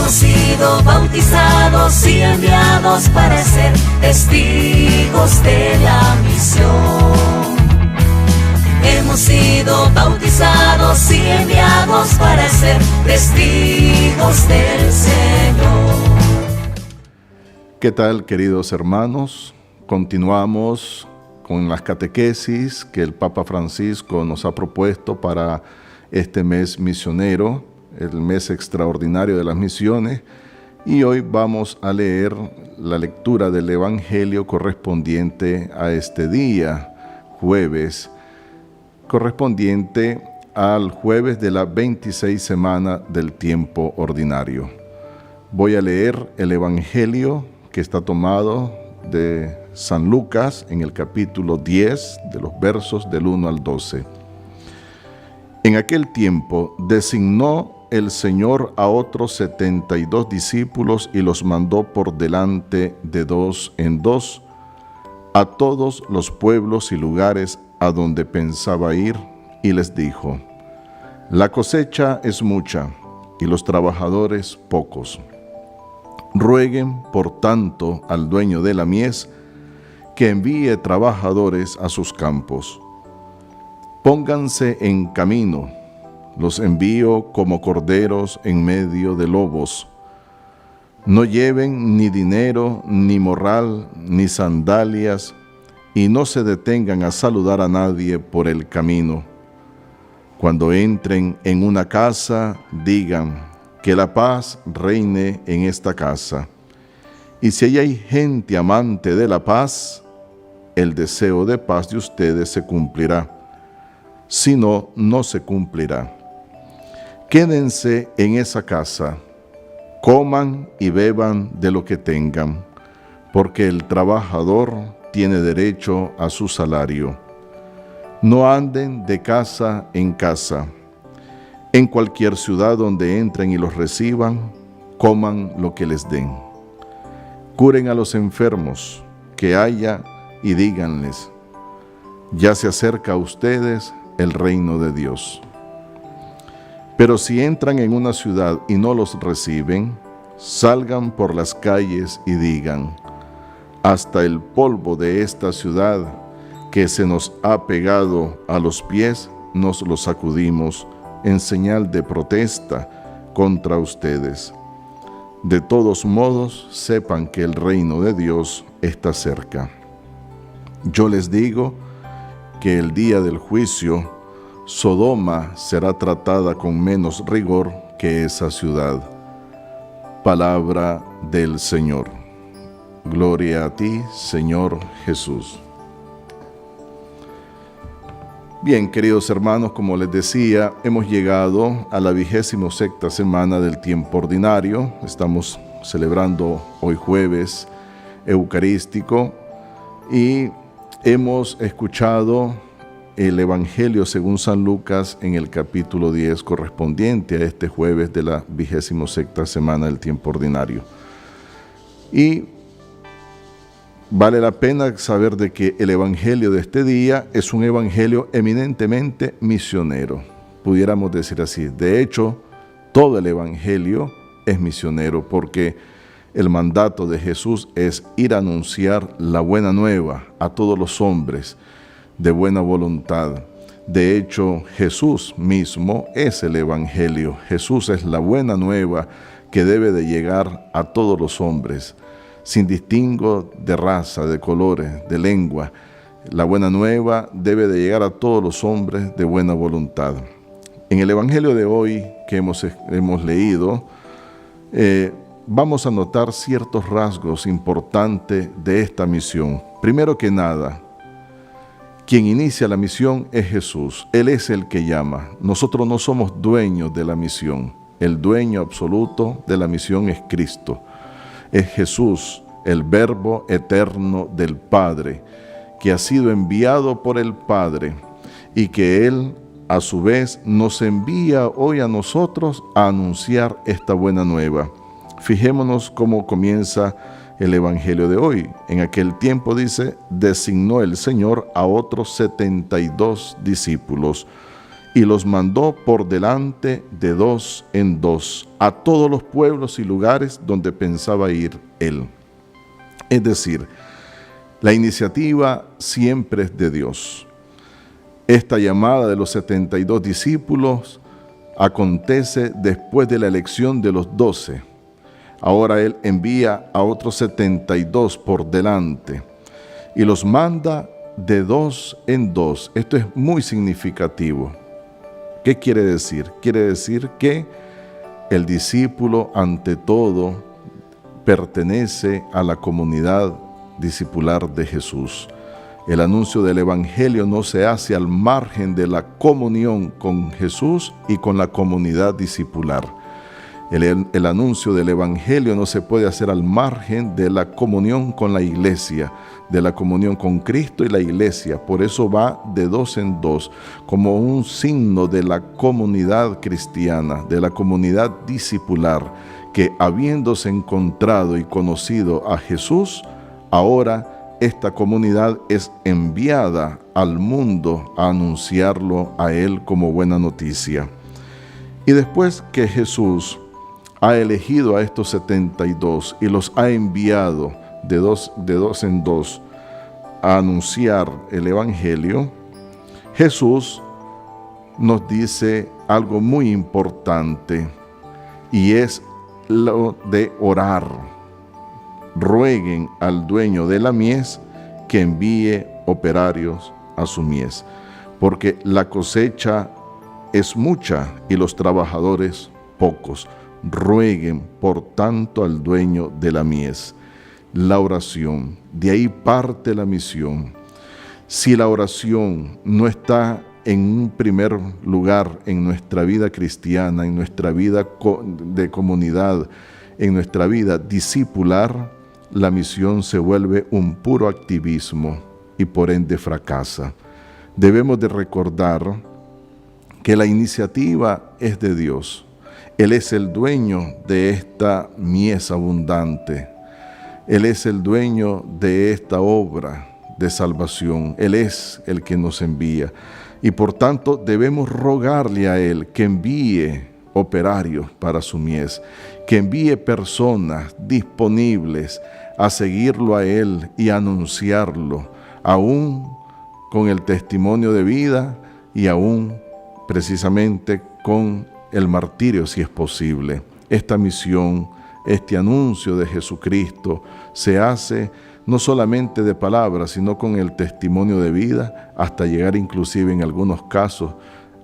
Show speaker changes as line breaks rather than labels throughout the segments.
Hemos sido bautizados y enviados para ser testigos de la misión. Hemos sido bautizados y enviados para ser testigos del Señor.
¿Qué tal, queridos hermanos? Continuamos con las catequesis que el Papa Francisco nos ha propuesto para este mes misionero, el mes extraordinario de las misiones, y hoy vamos a leer la lectura del Evangelio correspondiente a este día, jueves, correspondiente al jueves de la 26 semana del tiempo ordinario. Voy a leer el Evangelio que está tomado de San Lucas en el capítulo 10, de los versos del 1 al 12. En aquel tiempo designó el Señor a otros 72 discípulos y los mandó por delante de dos en dos a todos los pueblos y lugares a donde pensaba ir, y les dijo: la cosecha es mucha y los trabajadores pocos. Rueguen, por tanto, al dueño de la mies que envíe trabajadores a sus campos. Pónganse en camino, los envío como corderos en medio de lobos. No lleven ni dinero, ni morral, ni sandalias, y no se detengan a saludar a nadie por el camino. Cuando entren en una casa, digan: que la paz reine en esta casa. Y si allí hay gente amante de la paz, el deseo de paz de ustedes se cumplirá. Si no, no se cumplirá. Quédense en esa casa, coman y beban de lo que tengan, porque el trabajador tiene derecho a su salario. No anden de casa en casa. En cualquier ciudad donde entren y los reciban, coman lo que les den. Curen a los enfermos que haya y díganles: ya se acerca a ustedes el reino de Dios. Pero si entran en una ciudad y no los reciben, salgan por las calles y digan: hasta el polvo de esta ciudad que se nos ha pegado a los pies, nos lo sacudimos en señal de protesta contra ustedes. De todos modos, sepan que el reino de Dios está cerca. Yo les digo que el día del juicio, Sodoma será tratada con menos rigor que esa ciudad. Palabra del Señor. Gloria a ti, Señor Jesús. Bien, queridos hermanos, como les decía, hemos llegado a la 26ª semana del tiempo ordinario. Estamos celebrando hoy jueves eucarístico y hemos escuchado el Evangelio según San Lucas en el capítulo 10 correspondiente a este jueves de la 26ª semana del tiempo ordinario. Y vale la pena saber de que el evangelio de este día es un evangelio eminentemente misionero, pudiéramos decir así. De hecho, todo el evangelio es misionero porque el mandato de Jesús es ir a anunciar la buena nueva a todos los hombres de buena voluntad. De hecho, Jesús mismo es el evangelio. Jesús es la buena nueva que debe de llegar a todos los hombres, sin distingo de raza, de colores, de lengua. La buena nueva debe de llegar a todos los hombres de buena voluntad. En el Evangelio de hoy que hemos leído, vamos a notar ciertos rasgos importantes de esta misión. Primero que nada, quien inicia la misión es Jesús. Él es el que llama. Nosotros no somos dueños de la misión. El dueño absoluto de la misión es Cristo. Es Jesús, el Verbo eterno del Padre, que ha sido enviado por el Padre y que Él, a su vez, nos envía hoy a nosotros a anunciar esta buena nueva. Fijémonos cómo comienza el Evangelio de hoy. En aquel tiempo dice: designó el Señor a otros 72 discípulos y los mandó por delante de 2 en 2 a todos los pueblos y lugares donde pensaba ir él. Es decir, la iniciativa siempre es de Dios. Esta llamada de los 72 discípulos acontece después de la elección de los 12. Ahora Él envía a otros 72 por delante y los manda de 2 en 2. Esto es muy significativo. ¿Qué quiere decir? Quiere decir que el discípulo, ante todo, pertenece a la comunidad discipular de Jesús. El anuncio del Evangelio no se hace al margen de la comunión con Jesús y con la comunidad discipular. El anuncio del Evangelio no se puede hacer al margen de la comunión con la iglesia, de la comunión con Cristo y la iglesia. Por eso va de 2 en 2, como un signo de la comunidad cristiana, de la comunidad discipular, que habiéndose encontrado y conocido a Jesús, ahora esta comunidad es enviada al mundo a anunciarlo a Él como buena noticia. Y después que Jesús ha elegido a estos 72 y los ha enviado de dos en dos a anunciar el Evangelio, Jesús nos dice algo muy importante, y es lo de orar. Rueguen al dueño de la mies que envíe operarios a su mies, porque la cosecha es mucha y los trabajadores pocos. Rueguen, por tanto, al dueño de la mies. La oración, de ahí parte la misión. Si la oración no está en un primer lugar en nuestra vida cristiana, en nuestra vida de comunidad, en nuestra vida discipular, la misión se vuelve un puro activismo y por ende fracasa. Debemos de recordar que la iniciativa es de Dios. Él es el dueño de esta mies abundante. Él es el dueño de esta obra de salvación. Él es el que nos envía. Y por tanto debemos rogarle a Él que envíe operarios para su mies, que envíe personas disponibles a seguirlo a Él y anunciarlo, aún con el testimonio de vida y aún precisamente con el martirio, si es posible. Esta misión, este anuncio de Jesucristo se hace no solamente de palabras, sino con el testimonio de vida, hasta llegar inclusive en algunos casos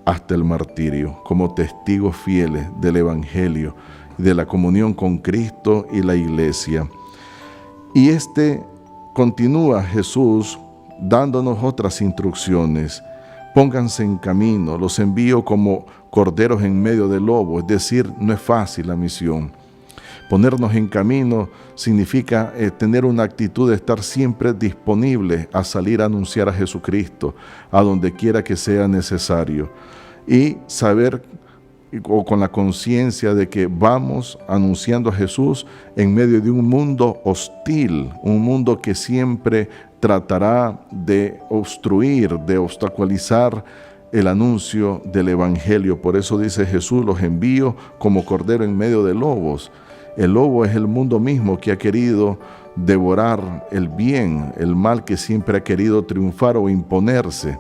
hasta el martirio, como testigos fieles del Evangelio, de la comunión con Cristo y la iglesia. Y continúa Jesús dándonos otras instrucciones. Pónganse en camino, los envío como corderos en medio de lobos. Es decir, no es fácil la misión. Ponernos en camino significa tener una actitud de estar siempre disponible a salir a anunciar a Jesucristo, a donde quiera que sea necesario. Y saber, o con la conciencia de que vamos anunciando a Jesús en medio de un mundo hostil, un mundo que siempre tratará de obstruir, de obstaculizar el anuncio del Evangelio. Por eso dice Jesús, los envío como cordero en medio de lobos. El lobo es el mundo mismo que ha querido devorar el bien, el mal que siempre ha querido triunfar o imponerse.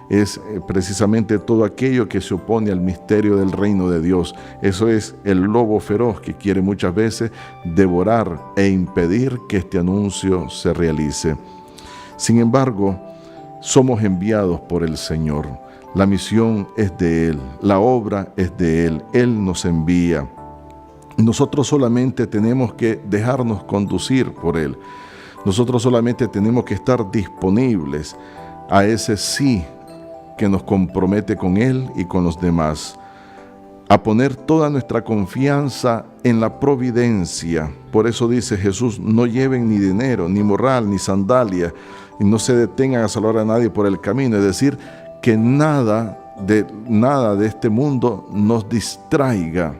Es precisamente todo aquello que se opone al misterio del reino de Dios. Eso es el lobo feroz que quiere muchas veces devorar e impedir que este anuncio se realice. Sin embargo, somos enviados por el Señor. La misión es de Él, la obra es de Él, Él nos envía. Nosotros solamente tenemos que dejarnos conducir por Él. Nosotros solamente tenemos que estar disponibles a ese sí que nos compromete con Él y con los demás, a poner toda nuestra confianza en la providencia. Por eso dice Jesús, no lleven ni dinero, ni morral, ni sandalia, y no se detengan a saludar a nadie por el camino. Es decir, que nada de este mundo nos distraiga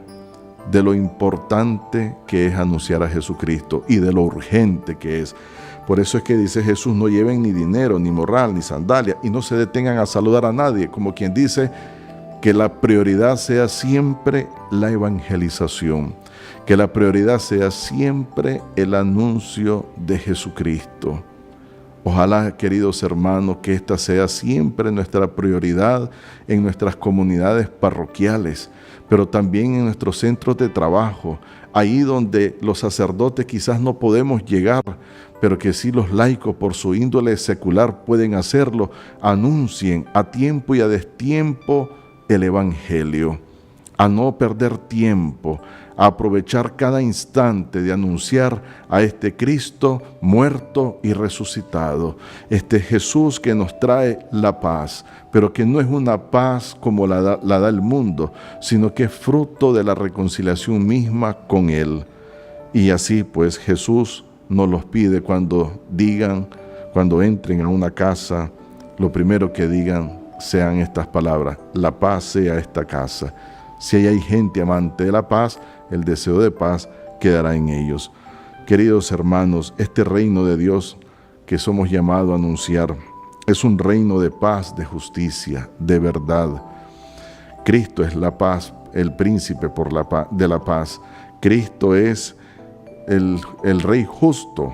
de lo importante que es anunciar a Jesucristo y de lo urgente que es. Por eso es que dice Jesús, no lleven ni dinero, ni morral, ni sandalia, y no se detengan a saludar a nadie, como quien dice, que la prioridad sea siempre la evangelización, que la prioridad sea siempre el anuncio de Jesucristo. Ojalá, queridos hermanos, que esta sea siempre nuestra prioridad en nuestras comunidades parroquiales, pero también en nuestros centros de trabajo, ahí donde los sacerdotes quizás no podemos llegar, pero que sí los laicos por su índole secular pueden hacerlo. Anuncien a tiempo y a destiempo el Evangelio, a no perder tiempo, a aprovechar cada instante de anunciar a este Cristo muerto y resucitado, este Jesús que nos trae la paz, pero que no es una paz como la da el mundo, sino que es fruto de la reconciliación misma con Él. Y así pues Jesús nos los pide cuando entren a una casa, lo primero que digan sean estas palabras: la paz sea esta casa. Si hay gente amante de la paz, el deseo de paz quedará en ellos. Queridos hermanos, este reino de Dios que somos llamados a anunciar es un reino de paz, de justicia, de verdad. Cristo es la paz, el príncipe de la paz. Cristo es el Rey justo.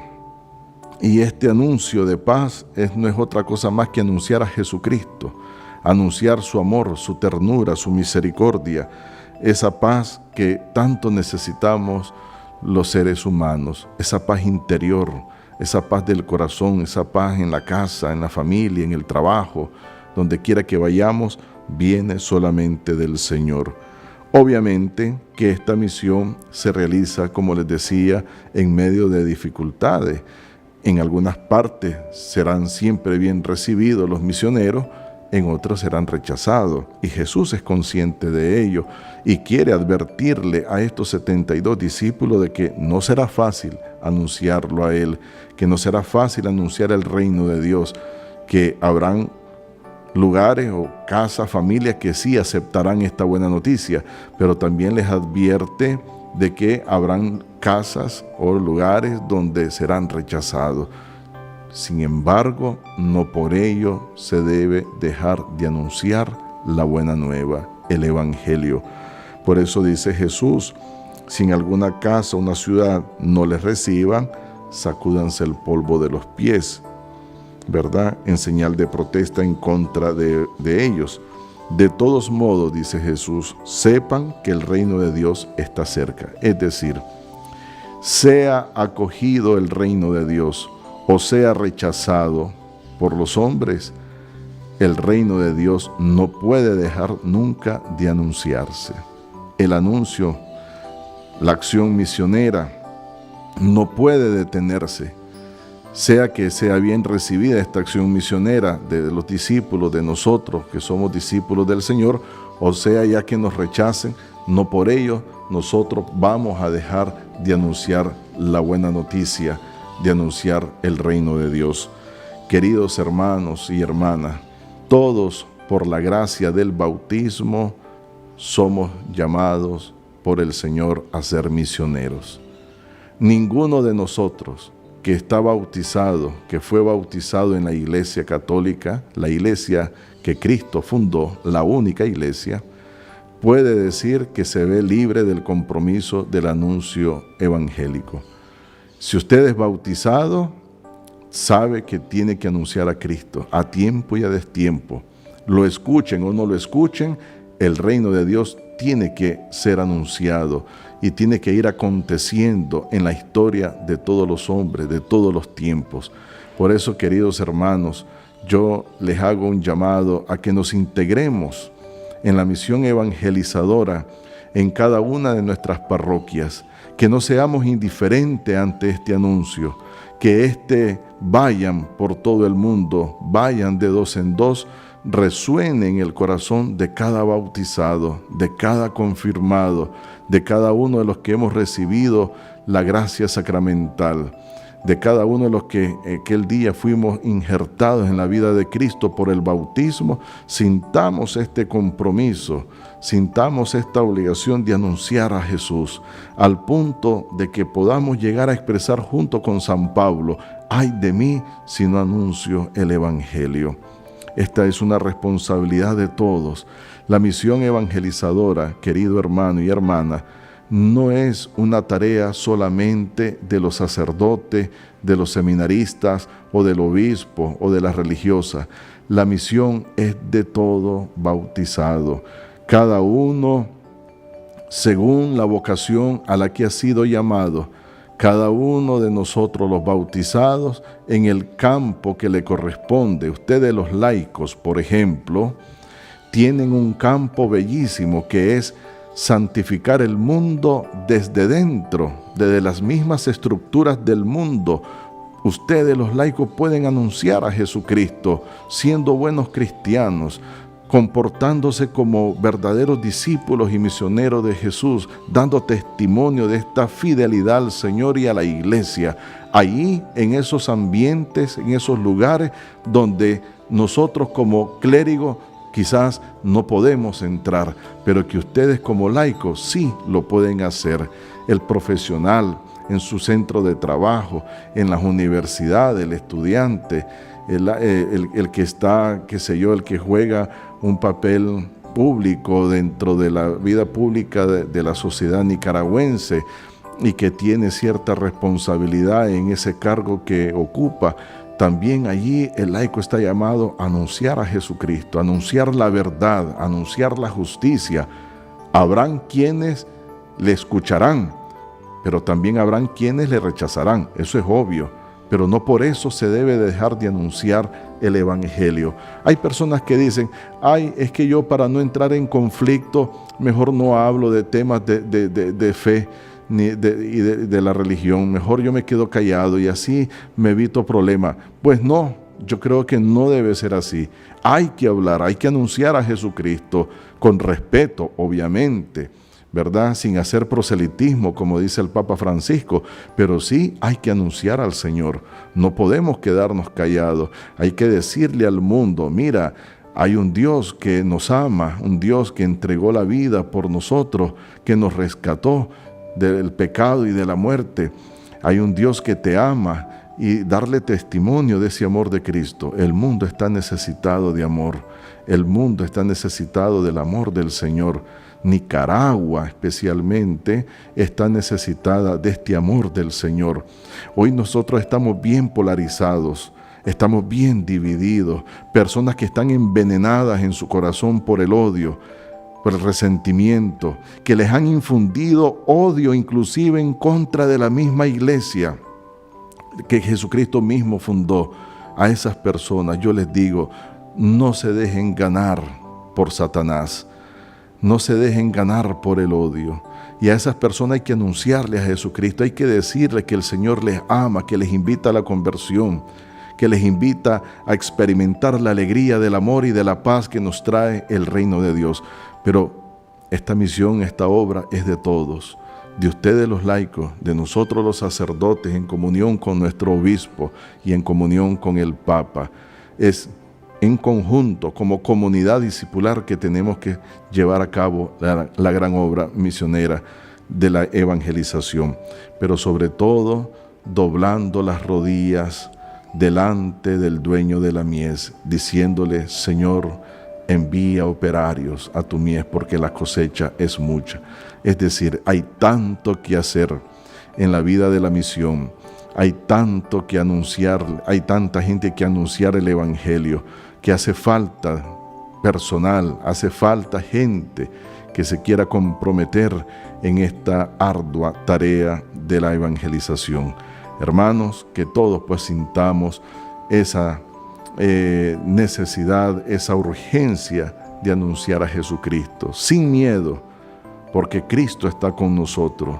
Y este anuncio de paz no es otra cosa más que anunciar a Jesucristo, anunciar su amor, su ternura, su misericordia, esa paz que tanto necesitamos los seres humanos, esa paz interior, esa paz del corazón, esa paz en la casa, en la familia, en el trabajo, donde quiera que vayamos, viene solamente del Señor. Obviamente que esta misión se realiza, como les decía, en medio de dificultades. En algunas partes serán siempre bien recibidos los misioneros, en otros serán rechazados, y Jesús es consciente de ello y quiere advertirle a estos 72 discípulos de que no será fácil anunciarlo a Él, que no será fácil anunciar el reino de Dios, que habrán lugares o casas, familias que sí aceptarán esta buena noticia, pero también les advierte de que habrán casas o lugares donde serán rechazados. Sin embargo, no por ello se debe dejar de anunciar la buena nueva, el Evangelio. Por eso dice Jesús: si en alguna casa o una ciudad no les reciban, sacúdanse el polvo de los pies, ¿verdad? En señal de protesta en contra de ellos. De todos modos, dice Jesús, sepan que el reino de Dios está cerca. Es decir, sea acogido el reino de Dios o sea rechazado por los hombres, el reino de Dios no puede dejar nunca de anunciarse. El anuncio, la acción misionera, no puede detenerse. Sea que sea bien recibida esta acción misionera de los discípulos, de nosotros que somos discípulos del Señor, o sea ya que nos rechacen, no por ello nosotros vamos a dejar de anunciar la buena noticia, de anunciar el reino de Dios. Queridos hermanos y hermanas, todos por la gracia del bautismo somos llamados por el Señor a ser misioneros. Ninguno de nosotros que está bautizado, que fue bautizado en la Iglesia Católica, la iglesia que Cristo fundó, la única iglesia, puede decir que se ve libre del compromiso del anuncio evangélico. Si usted es bautizado, sabe que tiene que anunciar a Cristo a tiempo y a destiempo. Lo escuchen o no lo escuchen, el reino de Dios tiene que ser anunciado y tiene que ir aconteciendo en la historia de todos los hombres, de todos los tiempos. Por eso, queridos hermanos, yo les hago un llamado a que nos integremos en la misión evangelizadora en cada una de nuestras parroquias, que no seamos indiferentes ante este anuncio, que vayan por todo el mundo, vayan de dos en dos, resuene en el corazón de cada bautizado, de cada confirmado, de cada uno de los que hemos recibido la gracia sacramental, de cada uno de los que aquel día fuimos injertados en la vida de Cristo por el bautismo. Sintamos este compromiso, sintamos esta obligación de anunciar a Jesús, al punto de que podamos llegar a expresar junto con San Pablo: ay de mí si no anuncio el Evangelio. Esta es una responsabilidad de todos. La misión evangelizadora, querido hermano y hermana, no es una tarea solamente de los sacerdotes, de los seminaristas o del obispo o de las religiosas. La misión es de todo bautizado. Cada uno según la vocación a la que ha sido llamado. Cada uno de nosotros los bautizados en el campo que le corresponde. Ustedes los laicos, por ejemplo, tienen un campo bellísimo que es santificar el mundo desde dentro, desde las mismas estructuras del mundo. Ustedes los laicos pueden anunciar a Jesucristo siendo buenos cristianos, comportándose como verdaderos discípulos y misioneros de Jesús, dando testimonio de esta fidelidad al Señor y a la iglesia. Allí, en esos ambientes, en esos lugares donde nosotros como clérigos quizás no podemos entrar, pero que ustedes como laicos sí lo pueden hacer. El profesional en su centro de trabajo, en las universidades, el estudiante, el que está, qué sé yo, el que juega un papel público dentro de la vida pública de la sociedad nicaragüense y que tiene cierta responsabilidad en ese cargo que ocupa. También allí el laico está llamado a anunciar a Jesucristo, a anunciar la verdad, a anunciar la justicia. Habrán quienes le escucharán, pero también habrán quienes le rechazarán. Eso es obvio, pero no por eso se debe dejar de anunciar el Evangelio. Hay personas que dicen, es que yo para no entrar en conflicto, mejor no hablo de temas de fe, ni de la religión, mejor yo me quedo callado y así me evito problemas. Pues no, yo creo que no debe ser así. Hay que hablar, hay que anunciar a Jesucristo con respeto, obviamente, ¿verdad? Sin hacer proselitismo, como dice el Papa Francisco, pero sí hay que anunciar al Señor. No podemos quedarnos callados, hay que decirle al mundo, mira, hay un Dios que nos ama, un Dios que entregó la vida por nosotros, que nos rescató del pecado y de la muerte. Hay un Dios que te ama y darle testimonio de ese amor de Cristo. El mundo está necesitado de amor. El mundo está necesitado del amor del Señor. Nicaragua especialmente está necesitada de este amor del Señor. Hoy nosotros estamos bien polarizados, estamos bien divididos, personas que están envenenadas en su corazón por el odio, por el resentimiento, que les han infundido odio inclusive en contra de la misma iglesia que Jesucristo mismo fundó. A esas personas yo les digo, no se dejen ganar por Satanás, no se dejen ganar por el odio. Y a esas personas hay que anunciarles a Jesucristo, hay que decirles que el Señor les ama, que les invita a la conversión, que les invita a experimentar la alegría del amor y de la paz que nos trae el reino de Dios. Pero esta misión, esta obra es de todos, de ustedes los laicos, de nosotros los sacerdotes, en comunión con nuestro obispo y en comunión con el Papa. Es en conjunto, como comunidad discipular, que tenemos que llevar a cabo la gran obra misionera de la evangelización, pero sobre todo doblando las rodillas delante del dueño de la mies, diciéndole, Señor, envía operarios a tu mies porque la cosecha es mucha. Es decir, hay tanto que hacer en la vida de la misión, hay tanto que anunciar, hay tanta gente que anunciar el Evangelio, que hace falta personal, hace falta gente que se quiera comprometer en esta ardua tarea de la evangelización. Hermanos, que todos pues sintamos esa necesidad, esa urgencia de anunciar a Jesucristo, sin miedo, porque Cristo está con nosotros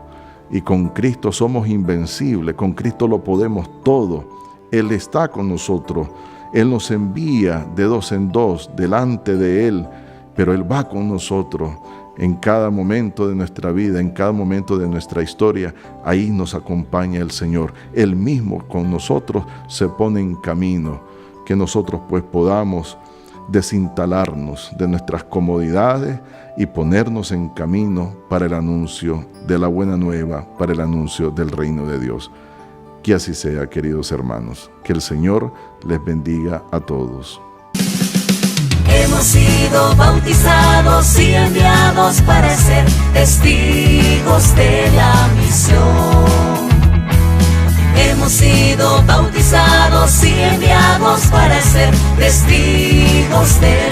y con Cristo somos invencibles, con Cristo lo podemos todo. Él está con nosotros, Él nos envía de dos en dos delante de Él, pero Él va con nosotros en cada momento de nuestra vida, en cada momento de nuestra historia. Ahí nos acompaña el Señor. Él mismo con nosotros se pone en camino, que nosotros pues podamos desinstalarnos de nuestras comodidades y ponernos en camino para el anuncio de la buena nueva, para el anuncio del reino de Dios. Que así sea, queridos hermanos. Que el Señor les bendiga a todos.
Hemos sido bautizados y enviados para ser testigos de la misión. Hemos sido bautizados y enviados para ser testigos de